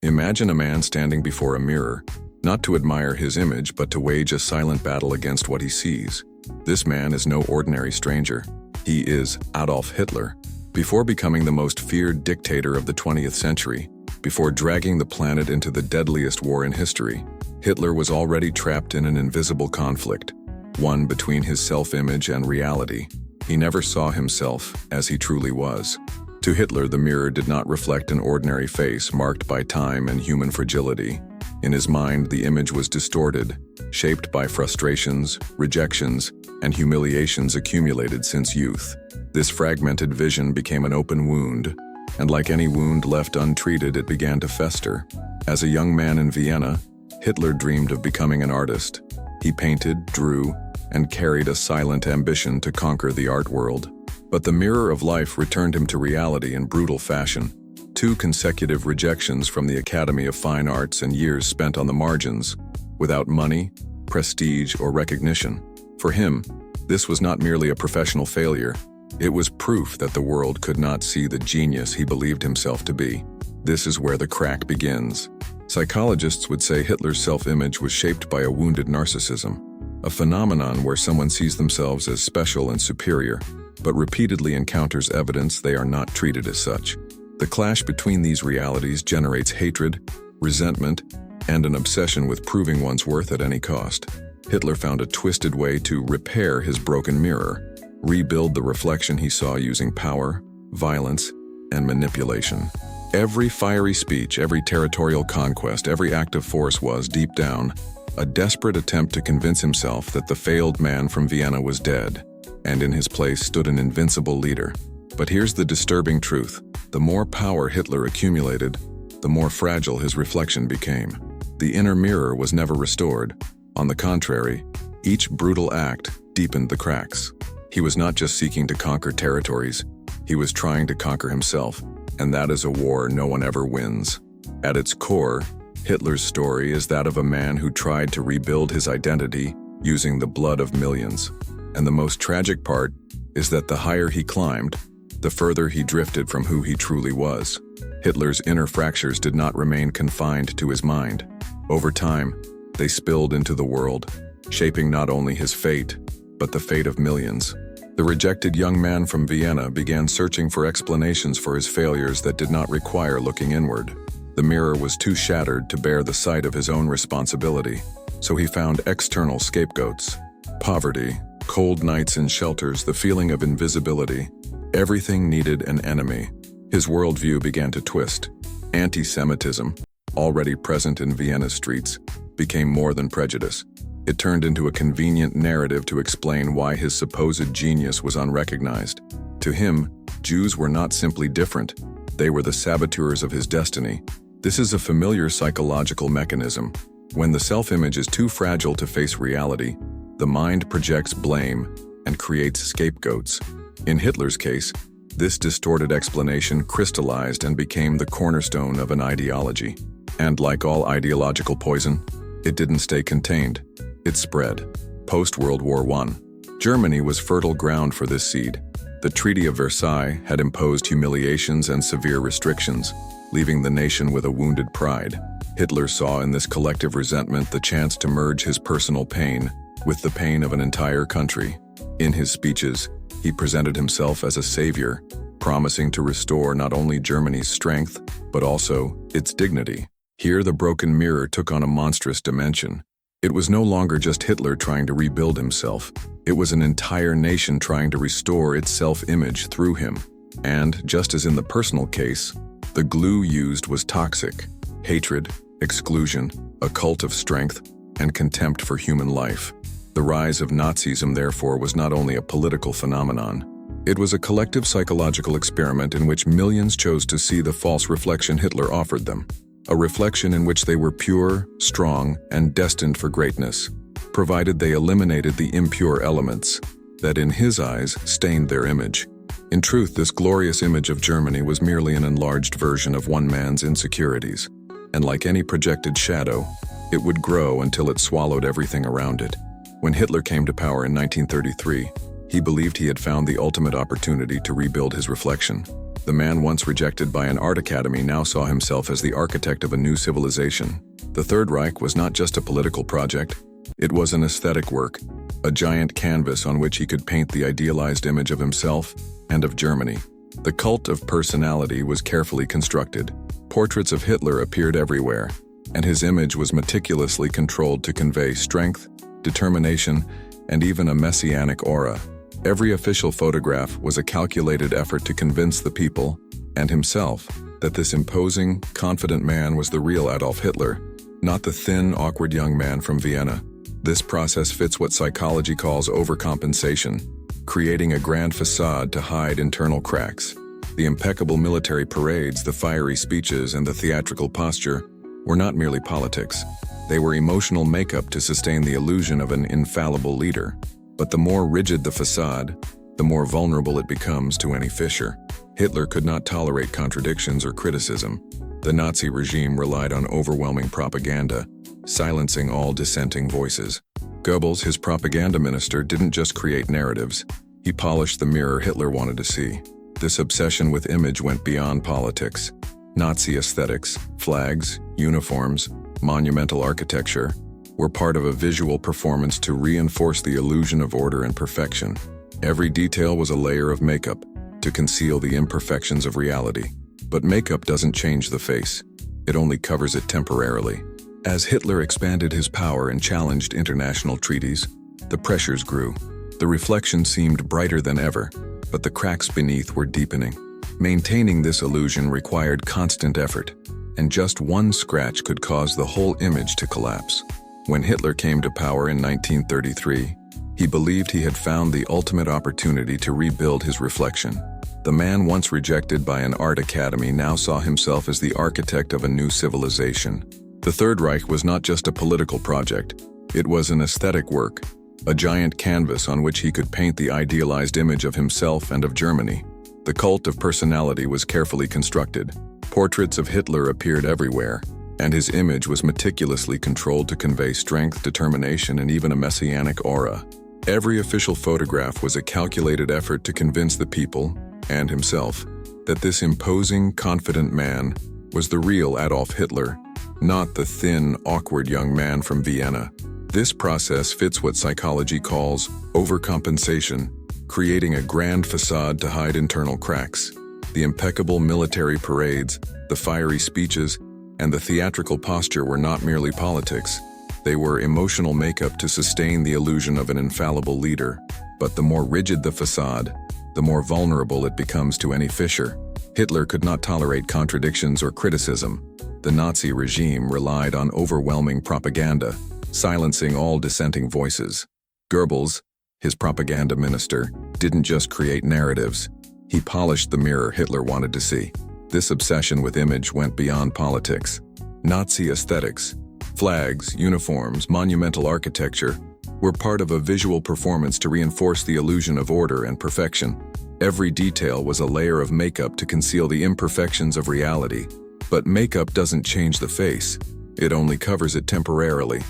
Imagine a man standing before a mirror, not to admire his image but to wage a silent battle against what he sees. This man is no ordinary stranger. He is Adolf Hitler. Before becoming the most feared dictator of the 20th century, before dragging the planet into the deadliest war in history, Hitler was already trapped in an invisible conflict, one between his self-image and reality. He never saw himself as he truly was. To Hitler, the mirror did not reflect an ordinary face marked by time and human fragility. In his mind, the image was distorted, shaped by frustrations, rejections, and humiliations accumulated since youth. This fragmented vision became an open wound, and like any wound left untreated, it began to fester. As a young man in Vienna, Hitler dreamed of becoming an artist. He painted, drew, and carried a silent ambition to conquer the art world. But the mirror of life returned him to reality in brutal fashion. 2 consecutive rejections from the Academy of Fine Arts and years spent on the margins, without money, prestige, or recognition. For him, this was not merely a professional failure. It was proof that the world could not see the genius he believed himself to be. This is where the crack begins. Psychologists would say Hitler's self-image was shaped by a wounded narcissism, a phenomenon where someone sees themselves as special and superior, but repeatedly encounters evidence they are not treated as such. The clash between these realities generates hatred, resentment, and an obsession with proving one's worth at any cost. Hitler found a twisted way to repair his broken mirror, rebuild the reflection he saw using power, violence, and manipulation. Every fiery speech, every territorial conquest, every act of force was, deep down, a desperate attempt to convince himself that the failed man from Vienna was dead, and in his place stood an invincible leader. But here's the disturbing truth. The more power Hitler accumulated, the more fragile his reflection became. The inner mirror was never restored. On the contrary, each brutal act deepened the cracks. He was not just seeking to conquer territories, he was trying to conquer himself, and that is a war no one ever wins. At its core, Hitler's story is that of a man who tried to rebuild his identity using the blood of millions. And the most tragic part is that the higher he climbed, the further he drifted from who he truly was. Hitler's inner fractures did not remain confined to his mind. Over time, they spilled into the world, shaping not only his fate, but the fate of millions. The rejected young man from Vienna began searching for explanations for his failures that did not require looking inward. The mirror was too shattered to bear the sight of his own responsibility, so he found external scapegoats. Poverty, cold nights in shelters, the feeling of invisibility. Everything needed an enemy. His worldview began to twist. Anti-Semitism, already present in Vienna's streets, became more than prejudice. It turned into a convenient narrative to explain why his supposed genius was unrecognized. To him, Jews were not simply different, they were the saboteurs of his destiny. This is a familiar psychological mechanism. When the self-image is too fragile to face reality, the mind projects blame and creates scapegoats. In Hitler's case, this distorted explanation crystallized and became the cornerstone of an ideology. And like all ideological poison, it didn't stay contained. It spread. Post-World War I, Germany was fertile ground for this seed. The Treaty of Versailles had imposed humiliations and severe restrictions, leaving the nation with a wounded pride. Hitler saw in this collective resentment the chance to merge his personal pain with the pain of an entire country. In his speeches, he presented himself as a savior, promising to restore not only Germany's strength, but also its dignity. Here the broken mirror took on a monstrous dimension. It was no longer just Hitler trying to rebuild himself. It was an entire nation trying to restore its self-image through him. And, just as in the personal case, the glue used was toxic. Hatred, exclusion, a cult of strength, and contempt for human life. The rise of Nazism, therefore, was not only a political phenomenon. It was a collective psychological experiment in which millions chose to see the false reflection Hitler offered them. A reflection in which they were pure, strong, and destined for greatness, provided they eliminated the impure elements that, in his eyes, stained their image. In truth, this glorious image of Germany was merely an enlarged version of one man's insecurities, and like any projected shadow, it would grow until it swallowed everything around it. When Hitler came to power in 1933, he believed he had found the ultimate opportunity to rebuild his reflection. The man once rejected by an art academy now saw himself as the architect of a new civilization. The Third Reich was not just a political project, it was an aesthetic work, a giant canvas on which he could paint the idealized image of himself and of Germany. The cult of personality was carefully constructed. Portraits of Hitler appeared everywhere, and his image was meticulously controlled to convey strength, determination, and even a messianic aura. Every official photograph was a calculated effort to convince the people, and himself, that this imposing, confident man was the real Adolf Hitler, not the thin, awkward young man from Vienna. This process fits what psychology calls overcompensation, creating a grand facade to hide internal cracks. The impeccable military parades, the fiery speeches, and the theatrical posture were not merely politics. They were emotional makeup to sustain the illusion of an infallible leader. But the more rigid the facade, the more vulnerable it becomes to any fissure. Hitler could not tolerate contradictions or criticism. The Nazi regime relied on overwhelming propaganda, silencing all dissenting voices. Goebbels, his propaganda minister, didn't just create narratives. He polished the mirror Hitler wanted to see. This obsession with image went beyond politics. Nazi aesthetics, flags, uniforms, monumental architecture, were part of a visual performance to reinforce the illusion of order and perfection. Every detail was a layer of makeup to conceal the imperfections of reality. But makeup doesn't change the face. It only covers it temporarily. As Hitler expanded his power and challenged international treaties, the pressures grew. The reflection seemed brighter than ever, but the cracks beneath were deepening. Maintaining this illusion required constant effort, and just one scratch could cause the whole image to collapse. When Hitler came to power in 1933, he believed he had found the ultimate opportunity to rebuild his reflection. The man once rejected by an art academy now saw himself as the architect of a new civilization. The Third Reich was not just a political project, it was an aesthetic work, a giant canvas on which he could paint the idealized image of himself and of Germany. The cult of personality was carefully constructed. Portraits of Hitler appeared everywhere, and his image was meticulously controlled to convey strength, determination, and even a messianic aura. Every official photograph was a calculated effort to convince the people, and himself, that this imposing, confident man was the real Adolf Hitler, not the thin, awkward young man from Vienna. This process fits what psychology calls overcompensation, creating a grand facade to hide internal cracks. The impeccable military parades, the fiery speeches, and the theatrical posture were not merely politics. They were emotional makeup to sustain the illusion of an infallible leader. But the more rigid the facade, the more vulnerable it becomes to any fissure. Hitler could not tolerate contradictions or criticism. The Nazi regime relied on overwhelming propaganda, silencing all dissenting voices. Goebbels, his propaganda minister, didn't just create narratives. He polished the mirror Hitler wanted to see. This obsession with image went beyond politics. Nazi aesthetics, flags, uniforms, monumental architecture, were part of a visual performance to reinforce the illusion of order and perfection. Every detail was a layer of makeup to conceal the imperfections of reality. But makeup doesn't change the face. It only covers it temporarily.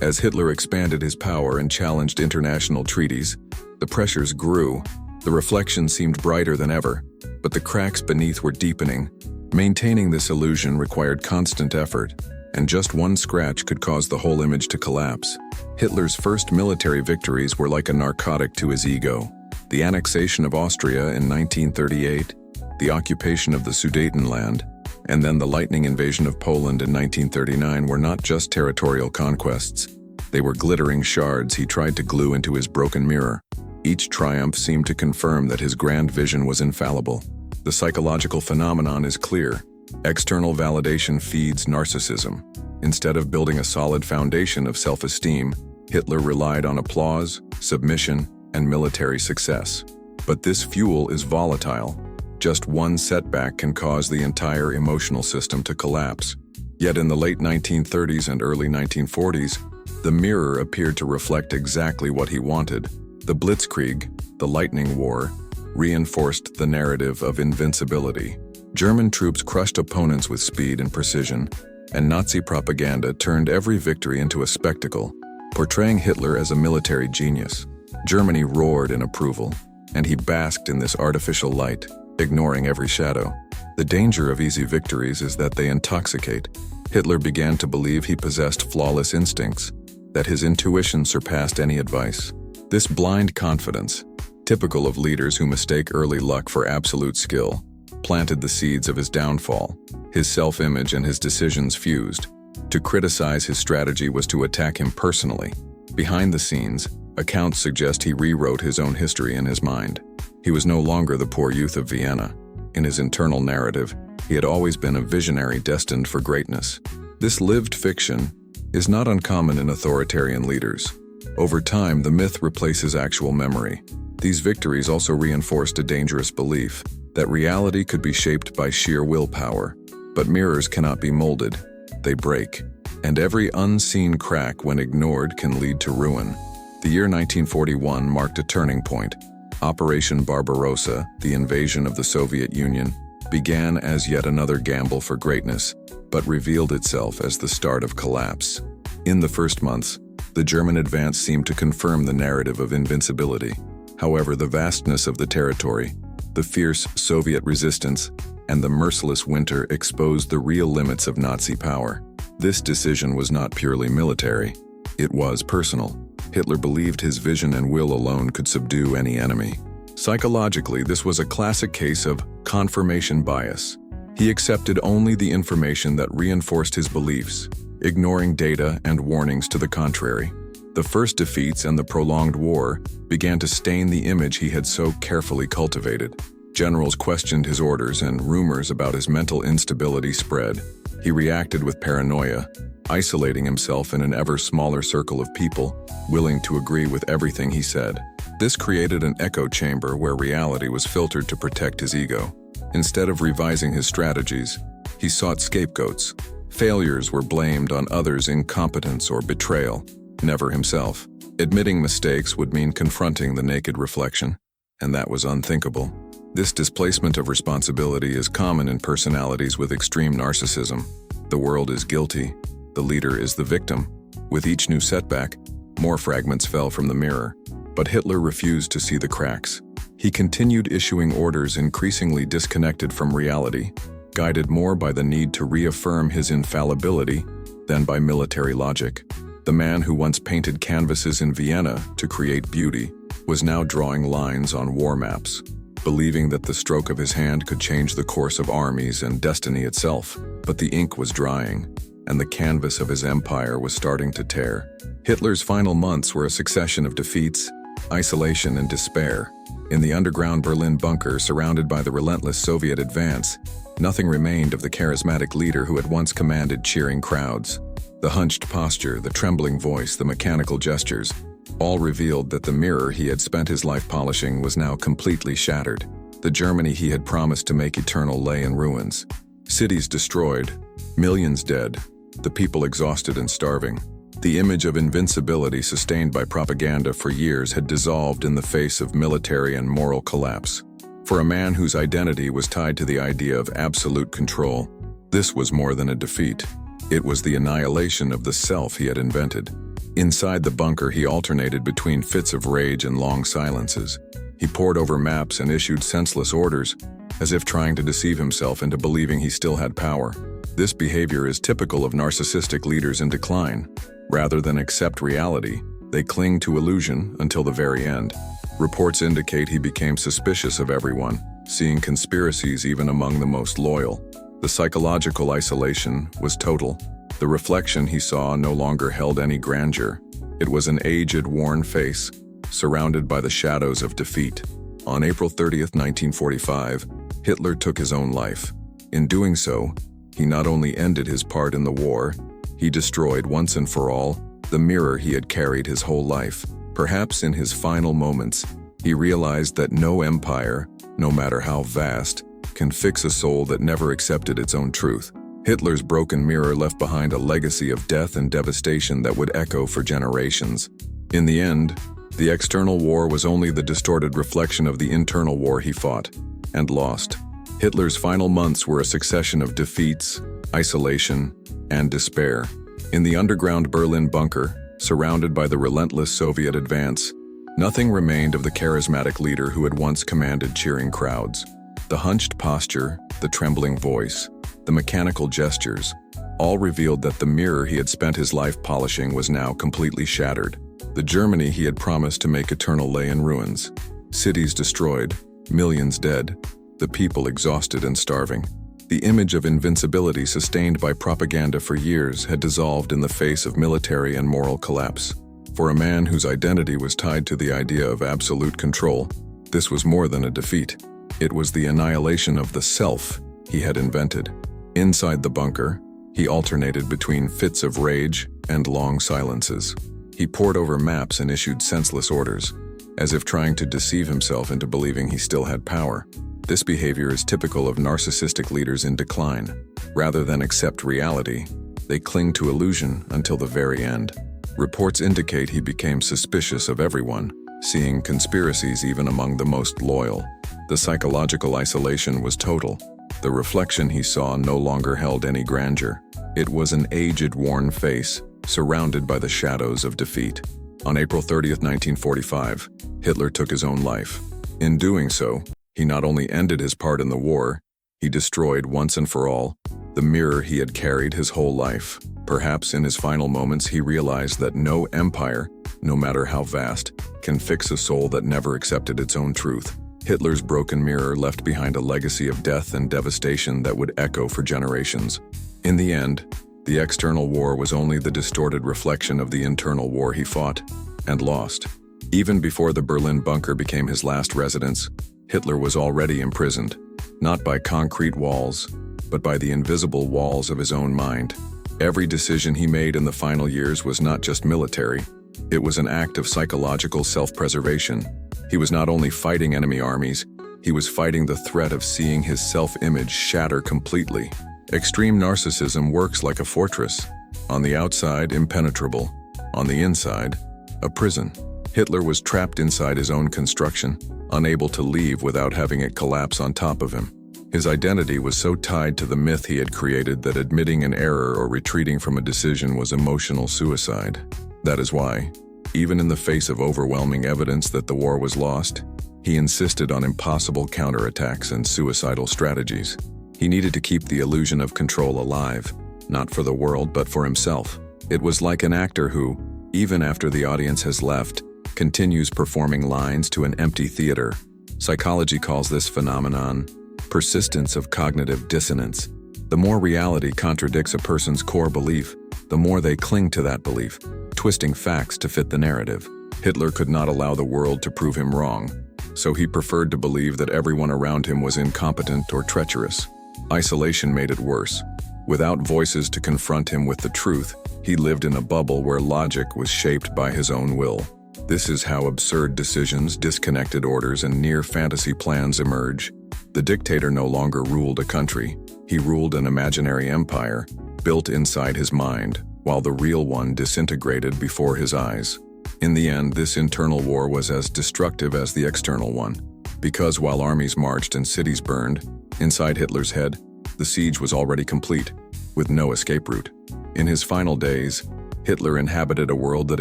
As Hitler expanded his power and challenged international treaties, the pressures grew. The reflection seemed brighter than ever, but the cracks beneath were deepening. Maintaining this illusion required constant effort, and just one scratch could cause the whole image to collapse. Hitler's first military victories were like a narcotic to his ego. The annexation of Austria in 1938, the occupation of the Sudetenland, and then the lightning invasion of Poland in 1939 were not just territorial conquests. They were glittering shards he tried to glue into his broken mirror. Each triumph seemed to confirm that his grand vision was infallible. The psychological phenomenon is clear. External validation feeds narcissism. Instead of building a solid foundation of self-esteem, Hitler relied on applause, submission, and military success. But this fuel is volatile. Just one setback can cause the entire emotional system to collapse. Yet in the late 1930s and early 1940s, the mirror appeared to reflect exactly what he wanted. The Blitzkrieg, the Lightning War, reinforced the narrative of invincibility. German troops crushed opponents with speed and precision, and Nazi propaganda turned every victory into a spectacle, portraying Hitler as a military genius. Germany roared in approval, and he basked in this artificial light. ignoring every shadow. The danger of easy victories is that they intoxicate. Hitler began to believe he possessed flawless instincts, that his intuition surpassed any advice. This blind confidence, typical of leaders who mistake early luck for absolute skill, planted the seeds of his downfall. His self-image and his decisions fused. To criticize his strategy was to attack him personally. Behind the scenes, accounts suggest he rewrote his own history in his mind. He was no longer the poor youth of Vienna. In his internal narrative, he had always been a visionary destined for greatness. This lived fiction is not uncommon in authoritarian leaders. Over time, the myth replaces actual memory. These victories also reinforced a dangerous belief that reality could be shaped by sheer willpower. But mirrors cannot be molded. They break. And every unseen crack, when ignored, can lead to ruin. The year 1941 marked a turning point. Operation Barbarossa, the invasion of the Soviet Union, began as yet another gamble for greatness, but revealed itself as the start of collapse. In the first months, the German advance seemed to confirm the narrative of invincibility. However, the vastness of the territory, the fierce Soviet resistance, and the merciless winter exposed the real limits of Nazi power. This decision was not purely military. It was personal. Hitler believed his vision and will alone could subdue any enemy. Psychologically, this was a classic case of confirmation bias. He accepted only the information that reinforced his beliefs, ignoring data and warnings to the contrary. The first defeats and the prolonged war began to stain the image he had so carefully cultivated. Generals questioned his orders and rumors about his mental instability spread. He reacted with paranoia, isolating himself in an ever smaller circle of people, willing to agree with everything he said. This created an echo chamber where reality was filtered to protect his ego. Instead of revising his strategies, he sought scapegoats. Failures were blamed on others' incompetence or betrayal, never himself. Admitting mistakes would mean confronting the naked reflection, and that was unthinkable. This displacement of responsibility is common in personalities with extreme narcissism. The world is guilty, the leader is the victim. With each new setback, more fragments fell from the mirror, but Hitler refused to see the cracks. He continued issuing orders increasingly disconnected from reality, guided more by the need to reaffirm his infallibility than by military logic. The man who once painted canvases in Vienna to create beauty was now drawing lines on war maps, believing that the stroke of his hand could change the course of armies and destiny itself. But the ink was drying, and the canvas of his empire was starting to tear. Hitler's final months were a succession of defeats, isolation, and despair. In the underground Berlin bunker, surrounded by the relentless Soviet advance, nothing remained of the charismatic leader who had once commanded cheering crowds. The hunched posture, the trembling voice, the mechanical gestures, all revealed that the mirror he had spent his life polishing was now completely shattered. The Germany he had promised to make eternal lay in ruins. Cities destroyed, millions dead, the people exhausted and starving. The image of invincibility sustained by propaganda for years had dissolved in the face of military and moral collapse. For a man whose identity was tied to the idea of absolute control, this was more than a defeat. It was the annihilation of the self he had invented. Inside the bunker, he alternated between fits of rage and long silences. He pored over maps and issued senseless orders, as if trying to deceive himself into believing he still had power. This behavior is typical of narcissistic leaders in decline. Rather than accept reality, they cling to illusion until the very end. Reports indicate he became suspicious of everyone, seeing conspiracies even among the most loyal. The psychological isolation was total. The reflection he saw no longer held any grandeur. It was an aged, worn face, surrounded by the shadows of defeat. On April 30th, 1945, Hitler took his own life. In doing so, he not only ended his part in the war, he destroyed once and for all the mirror he had carried his whole life. Perhaps in his final moments, he realized that no empire, no matter how vast, can fix a soul that never accepted its own truth. Hitler's broken mirror left behind a legacy of death and devastation that would echo for generations. In the end, the external war was only the distorted reflection of the internal war he fought and lost. Hitler's final months were a succession of defeats, isolation, and despair. In the underground Berlin bunker, surrounded by the relentless Soviet advance, nothing remained of the charismatic leader who had once commanded cheering crowds. The hunched posture, the trembling voice, the mechanical gestures, all revealed that the mirror he had spent his life polishing was now completely shattered. The Germany he had promised to make eternal lay in ruins. Cities destroyed, millions dead, the people exhausted and starving. The image of invincibility sustained by propaganda for years had dissolved in the face of military and moral collapse. For a man whose identity was tied to the idea of absolute control, this was more than a defeat. It was the annihilation of the self he had invented. Inside the bunker, he alternated between fits of rage and long silences. He pored over maps and issued senseless orders, as if trying to deceive himself into believing he still had power. This behavior is typical of narcissistic leaders in decline. Rather than accept reality, they cling to illusion until the very end. Reports indicate he became suspicious of everyone, seeing conspiracies even among the most loyal. The psychological isolation was total. The reflection he saw no longer held any grandeur. It was an aged, worn face, surrounded by the shadows of defeat. On April 30th, 1945, Hitler took his own life. In doing so, he not only ended his part in the war, he destroyed once and for all the mirror he had carried his whole life. Perhaps in his final moments he realized that no empire, no matter how vast, can fix a soul that never accepted its own truth. Hitler's broken mirror left behind a legacy of death and devastation that would echo for generations. In the end, the external war was only the distorted reflection of the internal war he fought and lost. Even before the Berlin bunker became his last residence, Hitler was already imprisoned, not by concrete walls, but by the invisible walls of his own mind. Every decision he made in the final years was not just military, it was an act of psychological self-preservation. He was not only fighting enemy armies, he was fighting the threat of seeing his self-image shatter completely. Extreme narcissism works like a fortress. On the outside, impenetrable. On the inside, a prison. Hitler was trapped inside his own construction, unable to leave without having it collapse on top of him. His identity was so tied to the myth he had created that admitting an error or retreating from a decision was emotional suicide. That is why, even in the face of overwhelming evidence that the war was lost, he insisted on impossible counterattacks and suicidal strategies. He needed to keep the illusion of control alive, not for the world but for himself. It was like an actor who, even after the audience has left, continues performing lines to an empty theater. Psychology calls this phenomenon persistence of cognitive dissonance. The more reality contradicts a person's core belief, the more they cling to that belief, twisting facts to fit the narrative. Hitler could not allow the world to prove him wrong, so he preferred to believe that everyone around him was incompetent or treacherous. Isolation made it worse. Without voices to confront him with the truth, he lived in a bubble where logic was shaped by his own will. This is how absurd decisions, disconnected orders, and near-fantasy plans emerge. The dictator no longer ruled a country. He ruled an imaginary empire, built inside his mind, while the real one disintegrated before his eyes. In the end, this internal war was as destructive as the external one, because while armies marched and cities burned, inside Hitler's head, the siege was already complete, with no escape route. In his final days, Hitler inhabited a world that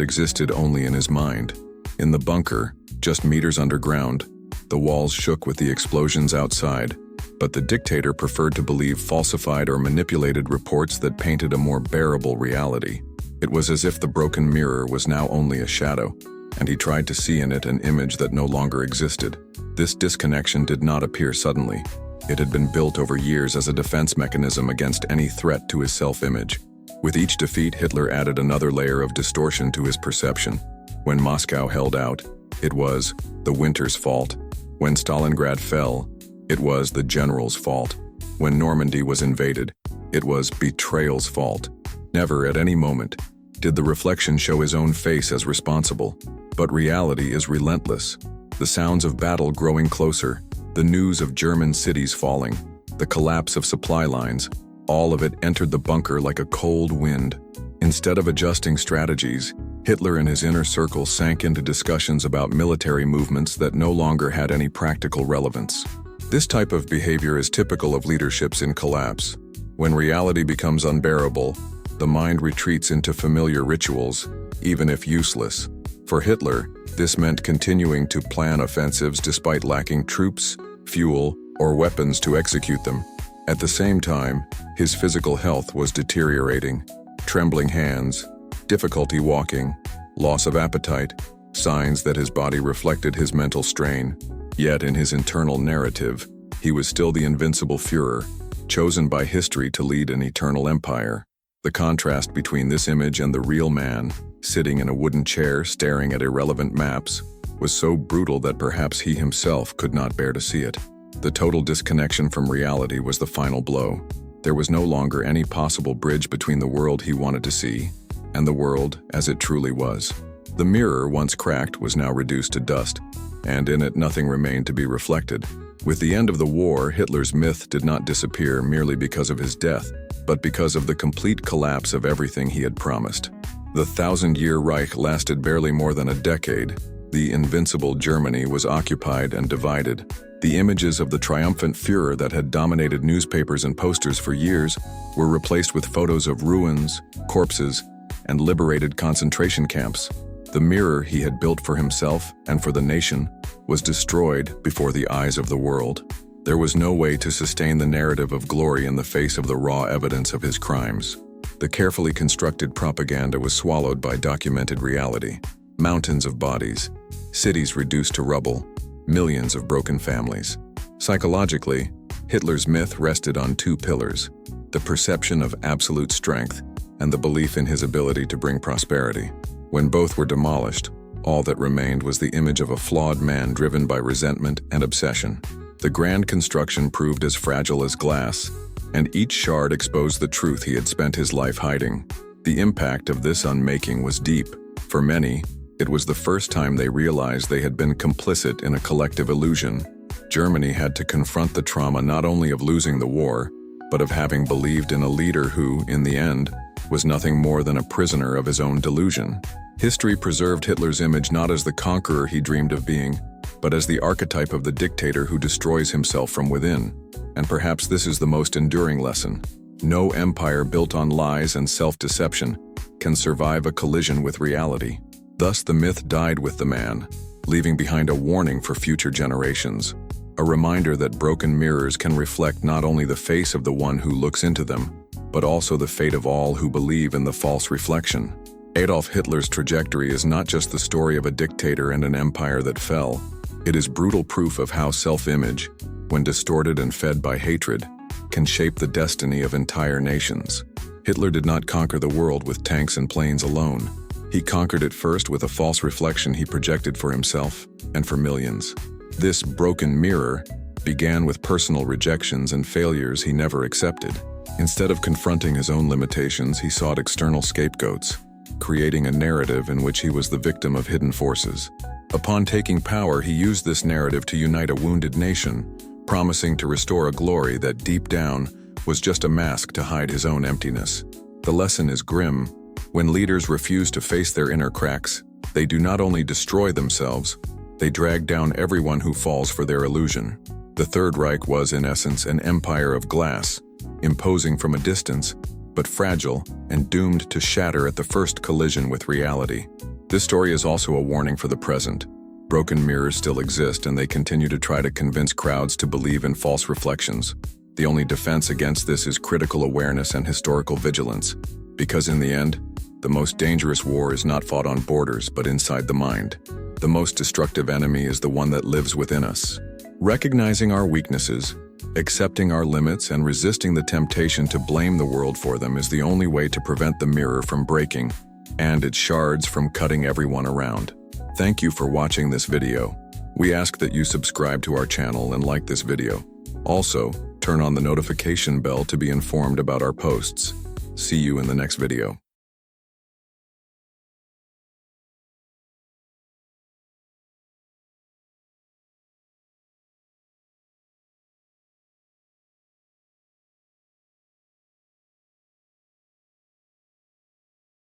existed only in his mind. In the bunker, just meters underground, the walls shook with the explosions outside, but the dictator preferred to believe falsified or manipulated reports that painted a more bearable reality. It was as if the broken mirror was now only a shadow, and he tried to see in it an image that no longer existed. This disconnection did not appear suddenly. It had been built over years as a defense mechanism against any threat to his self-image. With each defeat, Hitler added another layer of distortion to his perception. When Moscow held out, it was the winter's fault. When Stalingrad fell, it was the general's fault. When Normandy was invaded, it was betrayal's fault. Never at any moment did the reflection show his own face as responsible. But reality is relentless. The sounds of battle growing closer, the news of German cities falling, the collapse of supply lines, all of it entered the bunker like a cold wind. Instead of adjusting strategies, Hitler and his inner circle sank into discussions about military movements that no longer had any practical relevance. This type of behavior is typical of leaderships in collapse. When reality becomes unbearable, the mind retreats into familiar rituals, even if useless. For Hitler, this meant continuing to plan offensives despite lacking troops, fuel, or weapons to execute them. At the same time, his physical health was deteriorating. Trembling hands, difficulty walking, loss of appetite, signs that his body reflected his mental strain. Yet in his internal narrative, he was still the invincible Führer, chosen by history to lead an eternal empire. The contrast between this image and the real man, sitting in a wooden chair staring at irrelevant maps, was so brutal that perhaps he himself could not bear to see it. The total disconnection from reality was the final blow. There was no longer any possible bridge between the world he wanted to see and the world as it truly was. The mirror, once cracked, was now reduced to dust, and in it nothing remained to be reflected. With the end of the war, Hitler's myth did not disappear merely because of his death, but because of the complete collapse of everything he had promised. The 1,000-year Reich lasted barely more than a decade. The invincible Germany was occupied and divided. The images of the triumphant Führer that had dominated newspapers and posters for years were replaced with photos of ruins, corpses, and liberated concentration camps. The mirror he had built for himself and for the nation was destroyed before the eyes of the world. There was no way to sustain the narrative of glory in the face of the raw evidence of his crimes. The carefully constructed propaganda was swallowed by documented reality. Mountains of bodies, cities reduced to rubble, millions of broken families. Psychologically, Hitler's myth rested on two pillars: the perception of absolute strength and the belief in his ability to bring prosperity. When both were demolished, all that remained was the image of a flawed man driven by resentment and obsession. The grand construction proved as fragile as glass, and each shard exposed the truth he had spent his life hiding. The impact of this unmaking was deep. For many, it was the first time they realized they had been complicit in a collective illusion. Germany had to confront the trauma not only of losing the war, but of having believed in a leader who, in the end, was nothing more than a prisoner of his own delusion. History preserved Hitler's image not as the conqueror he dreamed of being, but as the archetype of the dictator who destroys himself from within. And perhaps this is the most enduring lesson. No empire built on lies and self-deception can survive a collision with reality. Thus the myth died with the man, leaving behind a warning for future generations. A reminder that broken mirrors can reflect not only the face of the one who looks into them, but also the fate of all who believe in the false reflection. Adolf Hitler's trajectory is not just the story of a dictator and an empire that fell. It is brutal proof of how self-image, when distorted and fed by hatred, can shape the destiny of entire nations. Hitler did not conquer the world with tanks and planes alone. He conquered it first with a false reflection he projected for himself and for millions. This broken mirror began with personal rejections and failures he never accepted. Instead of confronting his own limitations, he sought external scapegoats, creating a narrative in which he was the victim of hidden forces. Upon taking power, he used this narrative to unite a wounded nation, promising to restore a glory that deep down was just a mask to hide his own emptiness. The lesson is grim. When leaders refuse to face their inner cracks, they do not only destroy themselves, they drag down everyone who falls for their illusion. The Third Reich was, in essence, an empire of glass, imposing from a distance, but fragile and doomed to shatter at the first collision with reality. This story is also a warning for the present. Broken mirrors still exist, and they continue to try to convince crowds to believe in false reflections. The only defense against this is critical awareness and historical vigilance, because in the end, the most dangerous war is not fought on borders, but inside the mind. The most destructive enemy is the one that lives within us. Recognizing our weaknesses, accepting our limits, and resisting the temptation to blame the world for them is the only way to prevent the mirror from breaking and its shards from cutting everyone around. Thank you for watching this video. We ask that you subscribe to our channel and like this video. Also, turn on the notification bell to be informed about our posts. See you in the next video.